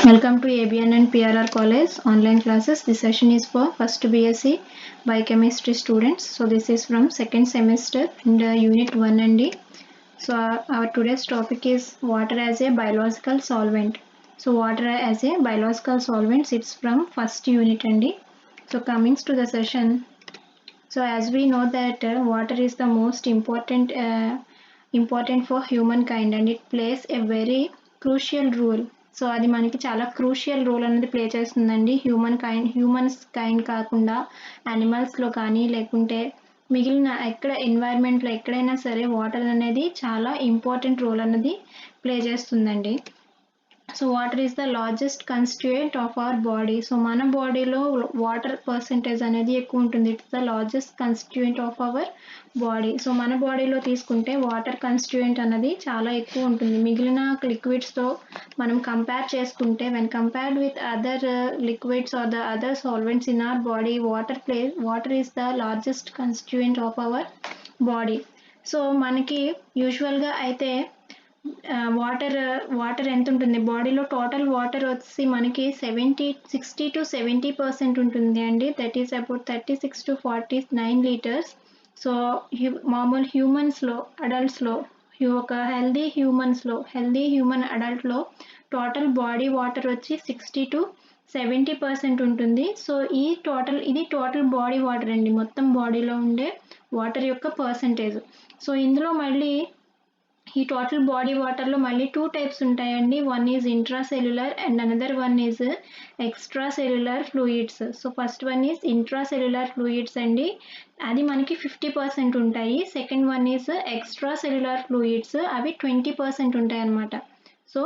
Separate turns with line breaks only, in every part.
Welcome to ABN and PRR College online classes. This session is for first BSc Biochemistry students. So this is from second semester in the unit 1 and D. So our today's topic is water as a biological solvent. So water as a biological solvent, it's from first unit and D. So coming to the session. So as we know that water is the most important for humankind and it plays a very crucial role. So అది మనకి చాలా crucial role అనేది play చేస్తుందండి humans kind కాకుండా యానిమల్స్లో కానీ లేకుంటే మిగిలిన ఎన్వైర్న్మెంట్లో ఎక్కడైనా సరే వాటర్ అనేది చాలా ఇంపార్టెంట్ రోల్ అనేది ప్లే చేస్తుందండి. So water is the largest constituent of our body. So మన బాడీలో వాటర్ పర్సంటేజ్ అనేది ఎక్కువ ఉంటుంది. It's the largest constituent of our body. So మన బాడీలో తీసుకుంటే వాటర్ కన్స్టిట్యూయెంట్ అనేది చాలా ఎక్కువ ఉంటుంది. మిగిలిన లిక్విడ్స్తో మనం కంపేర్ చేసుకుంటే when compared with other liquids or the other solvents in our body water is the largest constituent of our body. So మనకి యూజువల్గా అయితే వాటర్ ఎంత ఉంటుంది బాడీలో టోటల్ వాటర్ వచ్చి మనకి 60 to 70% ఉంటుంది అండి. That is about 36 to 49 litres. So మామూలు హ్యూమన్స్లో అడల్ట్స్లో ఒక హెల్దీ హ్యూమన్ అడల్ట్లో టోటల్ బాడీ వాటర్ వచ్చి 60 to 70% ఉంటుంది. సో ఇది టోటల్ బాడీ వాటర్ అండి, మొత్తం బాడీలో ఉండే వాటర్ యొక్క పర్సంటేజ్. సో ఇందులో మళ్ళీ ఈ టోటల్ బాడీ వాటర్లో మళ్ళీ 2 టైప్స్ ఉంటాయండి. One is intracellular and another one is extra cellular fluids. So first one is intracellular fluids అండి, అది మనకి 50% ఉంటాయి. Second one is extra cellular fluids, అవి 20% ఉంటాయి అన్నమాట. సో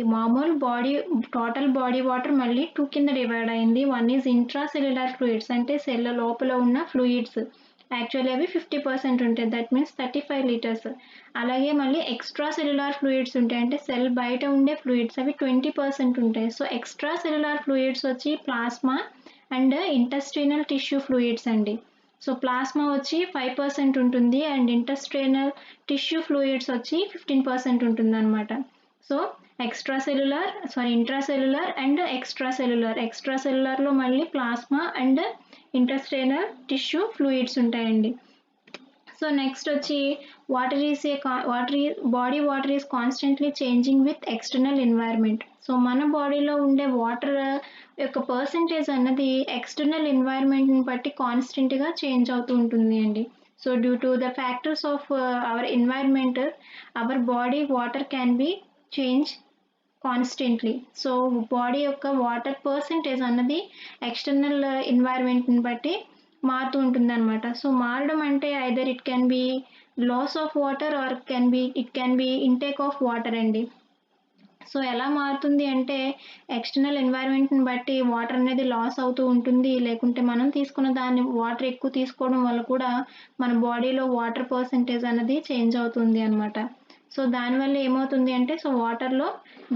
ఈ మామూలు టోటల్ బాడీ వాటర్ మళ్ళీ 2 కింద డివైడ్ అయింది. వన్ ఈజ్ ఇంట్రాసెల్యులర్ ఫ్లూయిడ్స్ అంటే సెల్ లోపల ఉన్న ఫ్లూయిడ్స్, యాక్చువల్లీ అవి 50% ఉంటాయి, దట్ మీన్స్ 35 లీటర్స్. అలాగే మళ్ళీ ఎక్స్ట్రా సెల్యులార్ ఫ్లూయిడ్స్ ఉంటాయి, అంటే సెల్ బయట ఉండే ఫ్లూయిడ్స్, అవి 20% ఉంటాయి. సో ఎక్స్ట్రా సెల్యులార్ ఫ్లూయిడ్స్ వచ్చి plasma and intestinal tissue fluids అండి. సో ప్లాస్మా వచ్చి 5% ఉంటుంది అండ్ ఇంట్రాసెల్యులర్ వచ్చి 15% ఉంటుంది అనమాట. సో ఇంట్రాసెల్యులర్ అండ్ ఎక్స్ట్రా సెల్యులర్లో మళ్ళీ plasma and intestinal tissue fluids ఉంటాయండి. సో నెక్స్ట్ వచ్చి body water is constantly changing with external environment. So మన బాడీలో ఉండే వాటర్ యొక్క పర్సంటేజ్ అన్నది ఎక్స్టర్నల్ ఎన్వైర్న్మెంట్ని బట్టి కాన్స్టెంట్గా చేంజ్ అవుతూ ఉంటుంది అండి. So due to the factors of our environment our body water can be change constantly. So body యొక్క వాటర్ పర్సంటేజ్ అన్నది ఎక్స్టర్నల్ ఎన్వైర్న్మెంట్ని బట్టి మారుతూ ఉంటుంది అనమాట. సో మారడం అంటే either it can be loss of water or it can be intake of water అండి. సో ఎలా మారుతుంది అంటే ఎక్స్టర్నల్ ఎన్వైర్న్మెంట్ని బట్టి వాటర్ అనేది లాస్ అవుతూ ఉంటుంది, లేకుంటే మనం తీసుకున్న దాన్ని వాటర్ ఎక్కువ తీసుకోవడం వల్ల కూడా మన బాడీలో వాటర్ పర్సంటేజ్ అనేది చేంజ్ అవుతుంది అనమాట. సో దానివల్ల ఏమవుతుంది అంటే వాటర్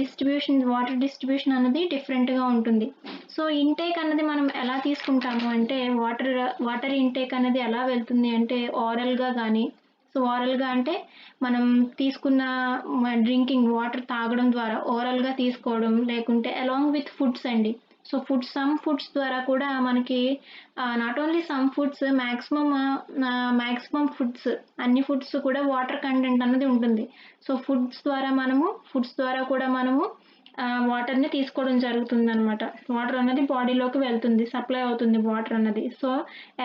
డిస్ట్రిబ్యూషన్ అనేది డిఫరెంట్గా ఉంటుంది. సో ఇంటేక్ అన్నది మనం ఎలా తీసుకుంటాము అంటే వాటర్ ఇంటేక్ అనేది ఎలా వెళ్తుంది అంటే ఓరల్గా కానీ, సో ఓరల్గా అంటే మనం తీసుకున్న డ్రింకింగ్ వాటర్ తాగడం ద్వారా ఓరల్గా తీసుకోవడం, లేకుంటే అలాంగ్ విత్ ఫుడ్స్ అండి. సో సమ్ ఫుడ్స్ ద్వారా కూడా మనకి not only some foods, maximum foods, అన్ని ఫుడ్స్ కూడా వాటర్ కంటెంట్ అన్నది ఉంటుంది. సో ఫుడ్స్ ద్వారా కూడా మనము వాటర్ని తీసుకోవడం జరుగుతుంది అనమాట. వాటర్ అన్నది బాడీలోకి వెళ్తుంది, సప్లై అవుతుంది వాటర్ అన్నది. సో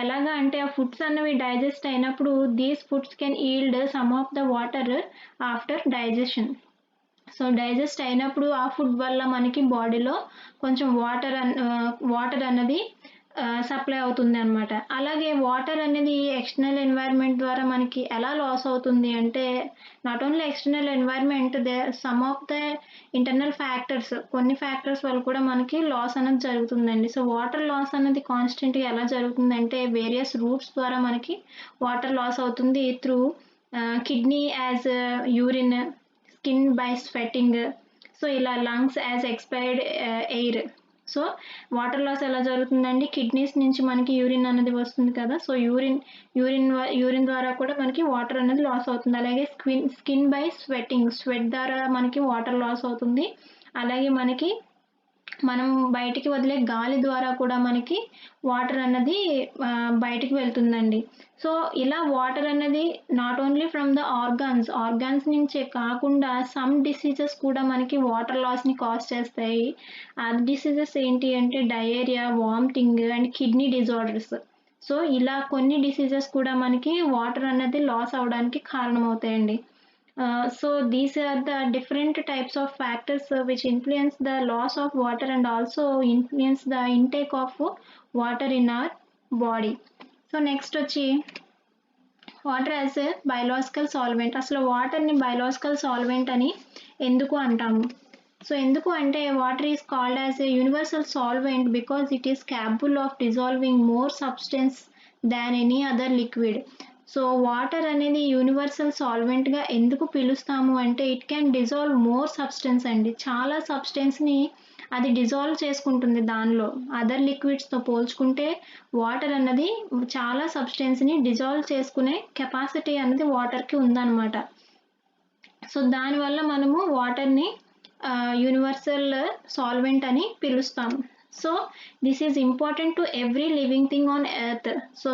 ఎలాగా అంటే ఆ ఫుడ్స్ అన్నవి డైజెస్ట్ అయినప్పుడు these foods can yield some of the water after digestion. So digest అయినప్పుడు ఆ ఫుడ్ వల్ల మనకి బాడీలో కొంచెం వాటర్ అన్నది సప్లై అవుతుంది అనమాట. అలాగే వాటర్ అనేది ఎక్స్టర్నల్ ఎన్వైర్న్మెంట్ ద్వారా మనకి ఎలా లాస్ అవుతుంది అంటే not only external environment, some of the internal factors, కొన్ని ఫ్యాక్టర్స్ వల్ల కూడా మనకి లాస్ అనేది జరుగుతుందండి. సో వాటర్ లాస్ అనేది కాన్స్టెంట్గా ఎలా జరుగుతుందంటే వేరియస్ రూట్స్ ద్వారా మనకి వాటర్ లాస్ అవుతుంది. Through kidney as urine, skin by sweating, so ఇలా lungs as expired air. So water loss ఎలా జరుగుతుందండి, కిడ్నీస్ నుంచి మనకి యూరిన్ అనేది వస్తుంది కదా, సో యూరిన్ ద్వారా కూడా మనకి వాటర్ అనేది లాస్ అవుతుంది. అలాగే స్కిన్ బై స్వెట్ ద్వారా మనకి వాటర్ లాస్ అవుతుంది. అలాగే మనకి మనం బయటికి వదిలే గాలి ద్వారా కూడా మనకి వాటర్ అన్నది బయటికి వెళ్తుందండి. సో, ఇలా వాటర్ అన్నది not only from the organs నుంచే కాకుండా సమ్ డిసీజెస్ కూడా మనకి వాటర్ లాస్‌ని కాజ్ చేస్తాయి. ఆ డిసీజెస్ ఏంటి అంటే diarrhoea, vomiting and kidney disorders. So, ఇలా కొన్ని డిసీజెస్ కూడా మనకి వాటర్ అన్నది లాస్ అవ్వడానికి కారణమవుతాయండి. So these are the different types of factors which influence the loss of water and also influence the intake of water in our body. So next వచ్చి water as a biological solvent. అసలు వాటర్‌ని biological solvent అని ఎందుకు అంటాము? So ఎందుకు అంటే water is called as a universal solvent because it is capable of dissolving more substance than any other liquid. So water అనేది universal సాల్వెంట్‌గా ఎందుకు పిలుస్తాము అంటే it can dissolve more substance అండి. చాలా సబ్స్టెన్స్‌ని అది డిజాల్వ్ చేసుకుంటుంది దానిలో. అదర్ లిక్విడ్స్‌తో పోల్చుకుంటే వాటర్ అన్నది చాలా సబ్స్టెన్స్‌ని డిజాల్వ్ చేసుకునే కెపాసిటీ అనేది వాటర్‌కి ఉందన్నమాట. సో దానివల్ల మనము వాటర్‌ని యూనివర్సల్ సాల్వెంట్ అని పిలుస్తాం. So this is important to every living thing on earth. So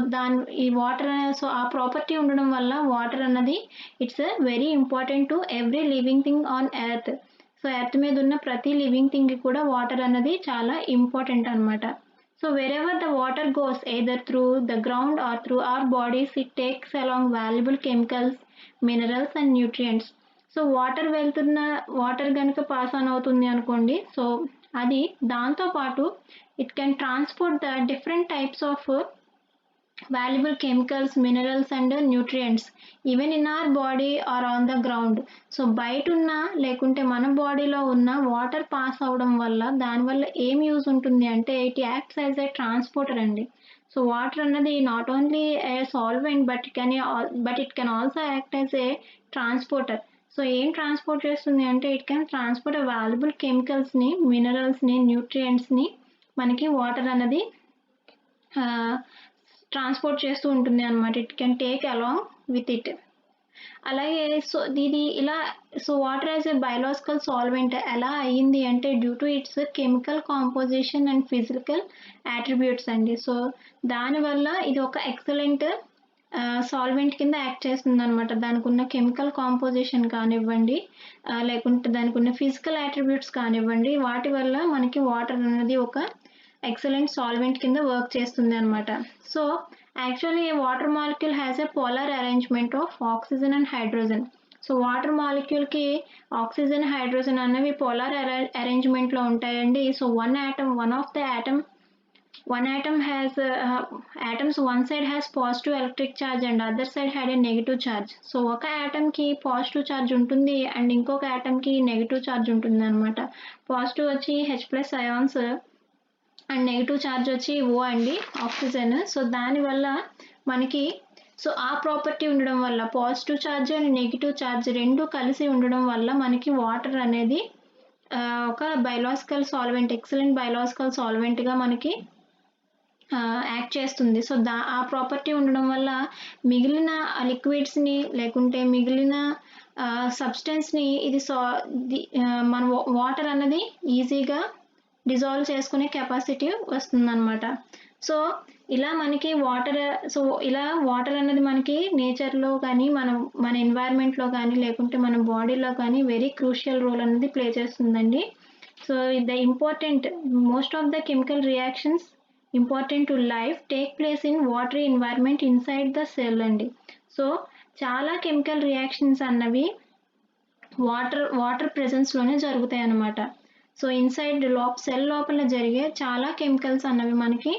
ఈ వాటర్ సో ఆ ప్రాపర్టీ ఉండడం వల్ల వాటర్ అన్నది it's very important to every living thing on earth. So earth మీద ఉన్న ప్రతి లివింగ్ థింగ్‌కి కూడా వాటర్ అన్నది చాలా ఇంపార్టెంట్ అన్నమాట. So wherever the water goes, either through the ground or through our bodies, it takes along valuable chemicals, minerals and nutrients. So water గనుక pass on అవుతుంది అనుకోండి. సో అది దాంతో పాటు it can transport the different types of valuable chemicals, minerals and nutrients even in our body or on the ground. So బయటున్న లేకుంటే మన బాడీలో ఉన్న వాటర్ పాస్ అవ్వడం వల్ల దానివల్ల ఏం యూజ్ ఉంటుంది అంటే it acts as a transporter అండి. సో వాటర్ అన్నది not only a solvent but it can also act as a transporter. So ఏం ట్రాన్స్‌పోర్ట్ చేస్తుంది అంటే ఇట్ కెన్ ట్రాన్స్‌పోర్ట్ వాల్యుబుల్ కెమికల్స్‌ని, మినరల్స్‌ని, న్యూట్రియంట్స్‌ని మనకి వాటర్ అన్నది ట్రాన్స్‌పోర్ట్ చేస్తూ ఉంటుంది అన్నమాట. It can take along with it. అలాగే water as a biological solvent ఎలా అయింది అంటే due to its chemical composition and physical attributes అండి. సో దానివల్ల ఇది ఒక ఎక్సలెంట్ సాల్వెంట్ కింద యాక్ట్ చేస్తుందన్నమాట. దానికున్న కెమికల్ కాంపోజిషన్ కానివ్వండి, లేకుంటే దానికున్న ఫిజికల్ అట్రిబ్యూట్స్ కానివ్వండి, వాటి వల్ల మనకి వాటర్ అనేది ఒక ఎక్సలెంట్ సాల్వెంట్ కింద వర్క్ చేస్తుంది అన్నమాట. So actually a water molecule has a polar arrangement of oxygen and hydrogen. So water మాలిక్యూల్‌కి ఆక్సిజన్, హైడ్రోజన్ అనేవి పోలార్ అరేంజ్మెంట్‌లో ఉంటాయండి. So one atom has atoms one side has positive electric charge and other side had a negative charge. So ఒక atom కి positive charge ఉంటుంది and ఇంకొక atom కి negative charge ఉంటుందన్నమాట. పాజిటివ్ వచ్చి H+ ions and negative charge వచ్చి O అండి, oxygen. So దానివల్ల మనకి ఆ ప్రాపర్టీ ఉండడం వల్ల positive charge and negative charge రెండు కలిసి ఉండడం వల్ల మనకి వాటర్ అనేది ఒక బయోలాజికల్ సాల్వెంట్, ఎక్సలెంట్ బయోలాజికల్ సాల్వెంట్‌గా మనకి యాక్ట్ చేస్తుంది. సో ఆ ప్రాపర్టీ ఉండడం వల్ల మిగిలిన లిక్విడ్స్‌ని లేకుంటే మిగిలిన సబ్స్టెన్స్‌ని ఇది మన వాటర్ అన్నది ఈజీగా డిజాల్వ్ చేసుకునే కెపాసిటీ వస్తుందన్నమాట. సో ఇలా మనకి వాటర్ అన్నది మనకి నేచర్‌లో కానీ, మన ఎన్వైర్న్మెంట్‌లో కానీ, లేకుంటే మన బాడీలో కానీ వెరీ క్రూషియల్ రోల్ అనేది ప్లే చేస్తుందండి. So most of the chemical reactions important to life take place in watery environment inside the cell అండి. సో చాలా కెమికల్ రియాక్షన్స్ అన్నవి వాటర్ ప్రెజెన్స్‌లోనే జరుగుతాయి అన్నమాట. సో ఇన్సైడ్ సెల్ లోపల జరిగే చాలా కెమికల్స్ అన్నవి మనకి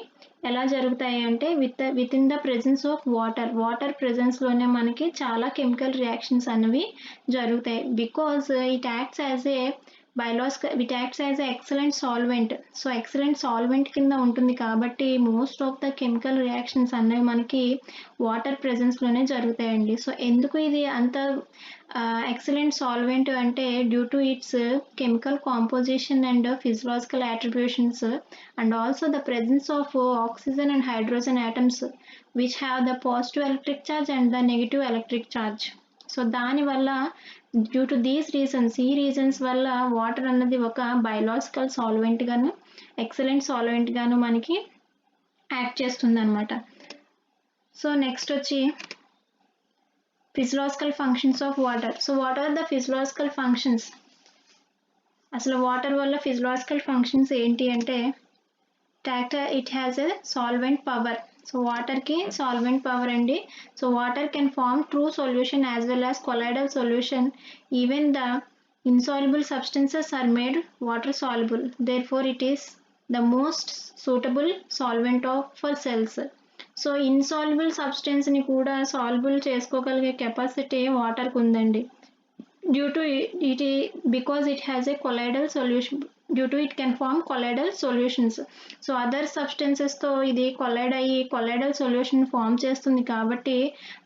ఎలా జరుగుతాయి అంటే within the presence of water ప్రెజెన్స్‌లోనే మనకి చాలా కెమికల్ రియాక్షన్స్ అన్నవి జరుగుతాయి. Because it acts as a excellent solvent. So excellent solvent కింద ఉంటుంది కాబట్టి most of the chemical reactions అన్నవి మనకి వాటర్ ప్రెజెన్స్‌లోనే జరుగుతాయండి. సో ఎందుకు ఇది అంత ఎక్సలెంట్ సాల్వెంట్ అంటే due to its chemical composition and physiological attributions and also the presence of oxygen and hydrogen atoms which have the positive electric charge and the negative electric charge. So దానివల్ల due to these reasons, ఈ reasons వల్ల water అన్నది ఒక biological solvent గాను, excellent solvent గాను మనకి act చేస్తుంది అనమాట. సో నెక్స్ట్ వచ్చి physiological functions of water. So what are the physiological functions? అసలు వాటర్ వల్ల ఫిజియలాజికల్ ఫంక్షన్స్ ఏంటి అంటే, it has a solvent power. So water ki solvent power andi. So water can form true solution as well as colloidal solution. Even the insoluble substances are made water soluble. Therefore it is the most suitable solvent for cells. So insoluble substance ni kuda soluble chesukogalige capacity water ku undandi. Due to it because it has a colloidal solution, due to it can form colloidal solutions. So other substances తో ఇది collide అయ్యి colloidal solution form చేస్తుంది కాబట్టి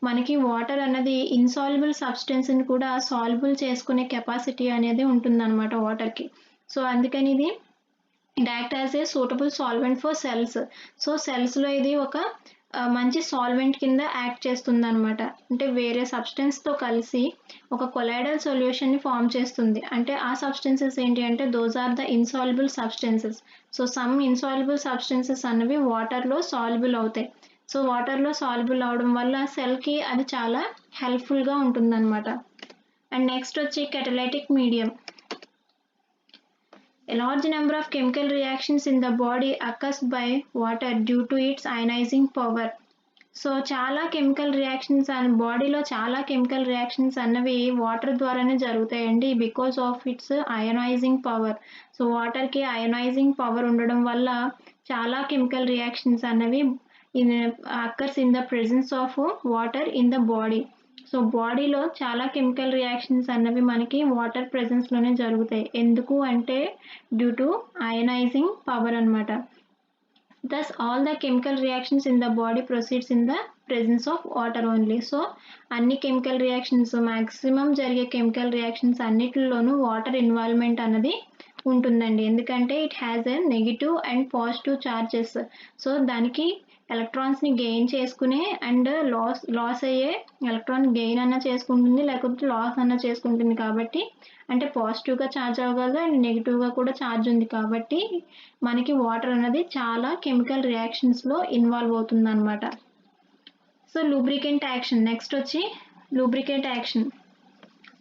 మనకి water అన్నది insoluble substance ని కూడా soluble చేసుకునే కెపాసిటీ అనేది ఉంటుందన్నమాట వాటర్ కి. సో అందుకని ఇది it act as a suitable solvent for cells. So cells లో ఇది ఒక మంచి సాల్వెంట్ కింద యాక్ట్ చేస్తుంది అనమాట. అంటే వేరే సబ్స్టెన్స్ తో కలిసి ఒక కొలైడల్ సొల్యూషన్ ని ఫామ్ చేస్తుంది. అంటే ఆ సబ్స్టెన్సెస్ ఏంటి అంటే those are the insoluble substances. So some insoluble substances అన్నవి వాటర్ లో సాల్యుబుల్ అవుతాయి. సో వాటర్ లో సాల్యుబుల్ అవడం వల్ల సెల్ కి అది చాలా హెల్ప్ఫుల్ గా ఉంటుంది అనమాట. అండ్ నెక్స్ట్ వచ్చి catalytic medium. A large number of chemical reactions in the body occurs by water due to its ionizing power. So చాలా కెమికల్ రియాక్షన్స్ అండ్ బాడీలో చాలా కెమికల్ రియాక్షన్స్ అన్నవి వాటర్ ద్వారానే జరుగుతాయండి because of its ionising power. So వాటర్కి ionising power ఉండడం వల్ల చాలా కెమికల్ రియాక్షన్స్ అన్నవి occurs in the presence of water in the body. So బాడీలో చాలా కెమికల్ రియాక్షన్స్ అన్నవి మనకి వాటర్ ప్రెజెన్స్లోనే జరుగుతాయి. ఎందుకు అంటే డ్యూ టు అయనైజింగ్ పవర్ అనమాట. Thus all the chemical reactions in the body proceeds in the presence of water only. So అన్ని chemical reactions maximum జరిగే కెమికల్ రియాక్షన్స్ అన్నిటిలోనూ వాటర్ ఇన్వాల్వ్మెంట్ అన్నది ఉంటుందండి. ఎందుకంటే it has a negative and positive charges. So దానికి electrons ని gain చేసుకునే and loss అయ్యే ఎలక్ట్రాన్ గెయిన్ అన్న చేసుకుంటుంది, లేకపోతే లాస్ అన్న చేసుకుంటుంది. కాబట్టి అంటే పాజిటివ్ గా ఛార్జ్ అవ్వగలదు అండ్ నెగిటివ్ గా కూడా ఛార్జ్ ఉంది కాబట్టి మనకి వాటర్ అనేది చాలా కెమికల్ రియాక్షన్స్ లో ఇన్వాల్వ్ అవుతుంది అనమాట. So lubricant action. నెక్స్ట్ వచ్చి lubricant action.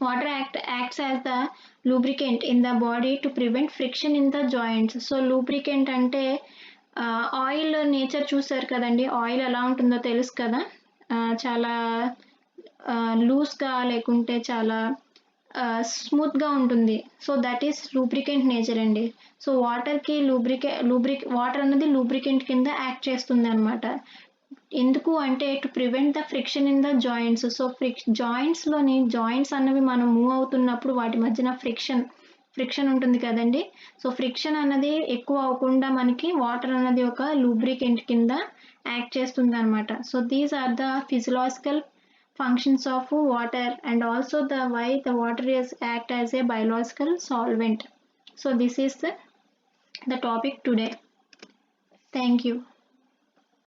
Water acts as the lubricant in the body to prevent friction in the joints. So lubricant అంటే ఆయిల్ నేచర్ చూసారు కదండి, ఆయిల్ ఎలా ఉంటుందో తెలుసు కదా, చాలా లూజ్గా లేకుంటే చాలా స్మూత్గా ఉంటుంది. So that is lubricant nature అండి. సో వాటర్కి వాటర్ అన్నది లూబ్రికెంట్ కింద యాక్ట్ చేస్తుంది అనమాట. ఎందుకు అంటే to prevent the friction in the joints. So joints అన్నవి మనం మూవ్ అవుతున్నప్పుడు వాటి మధ్యన ఫ్రిక్షన్ ఉంటుంది కదండి. సో ఫ్రిక్షన్ అన్నది ఎక్కువ అవ్వకుండా మనకి వాటర్ అన్నది ఒక లూబ్రికెంట్ కింద యాక్ట్ చేస్తుంది అనమాట. So these are the physiological functions of water and also the why the water is act as a biological solvent. So this is the topic today. Thank you.